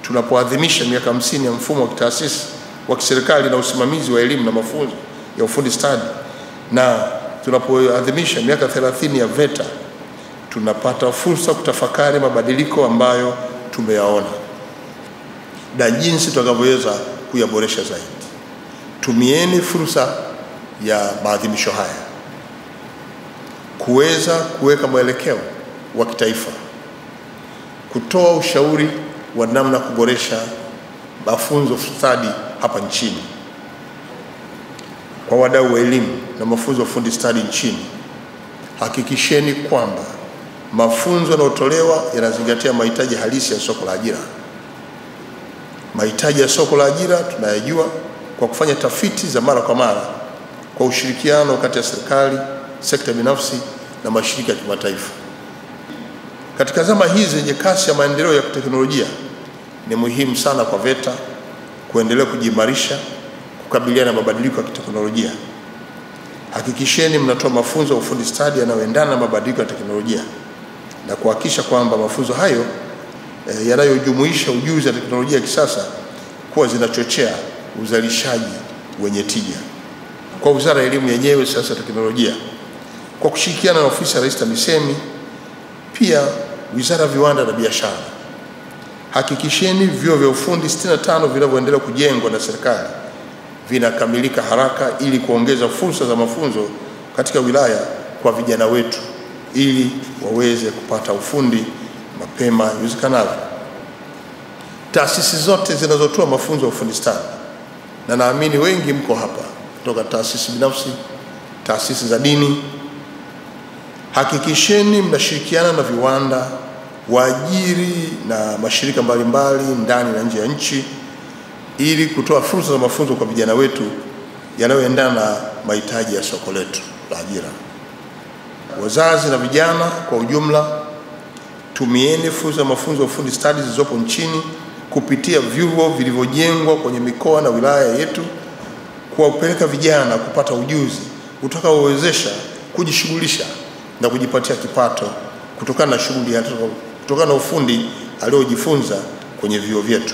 tunapoadhimisha miaka 50 ya mfumo wa kitaasisi wa kiserikali na usimamizi wa elimu na mafunzo ya ufundi stadi, na tunapoadhimisha miaka 30 ya VETA, tunapata fursa kutafakari mabadiliko ambayo tumeyaona na jinsi tutakavyoweza kuyaboresha zaidi. Tumieni fursa ya maadhimisho haya kuweza kuweka mwelekeo wa kitaifa, kutoa ushauri wa namna kuboresha mafunzo stadi hapa nchini. Kwa wadau wa elimu na mafunzo ya ufundi stadi nchini, hakikisheni kwamba mafunzo yanayotolewa yanazingatia mahitaji halisi ya soko la ajira. Mahitaji ya soko la ajira tunayajua kwa kufanya tafiti za mara kwa mara kwa ushirikiano kati ya serikali, sekta binafsi na mashirika ya kimataifa. Katika zama hizi zenye kasi ya maendeleo ya teknolojia, ni muhimu sana kwa VETA kuendelea kujiimarisha kukabiliana na mabadiliko ya kiteknolojia. Hakikisheni mnatoa mafunzo ya ufundi stadi yanayoendana na mabadiliko ya teknolojia na kuhakikisha kwamba mafunzo hayo yanayojumuisha ujuzi wa teknolojia ya kisasa kuwa zinachochea uzalishaji wenye tija. Kwa Wizara ya Elimu yenyewe, Sayansi na Teknolojia, kwa kushirikiana na Ofisi ya Rais TAMISEMI, pia Wizara ya Viwanda na Biashara, hakikisheni vyuo vya ufundi 65 vinavyoendelea kujengwa na serikali vinakamilika haraka ili kuongeza fursa za mafunzo katika wilaya kwa vijana wetu ili waweze kupata ufundi mapema iwezekanavyo. Taasisi zote zinazotoa mafunzo ya ufundi stadi, na naamini wengi mko hapa kutoka taasisi binafsi, taasisi za dini, hakikisheni mnashirikiana na viwanda, waajiri na mashirika mbalimbali ndani na nje ya nchi ili kutoa fursa za mafunzo kwa vijana wetu yanayoendana na mahitaji ya soko letu la ajira. Wazazi na vijana kwa ujumla, tumieni fursa za mafunzo ya ufundi stadi zilizopo nchini kupitia vyuo vilivyojengwa kwenye mikoa na wilaya yetu, kuwapeleka vijana kupata ujuzi utakaowezesha kujishughulisha na kujipatia kipato kutokana na shughuli, kutokana na ufundi aliojifunza kwenye vyuo vyetu.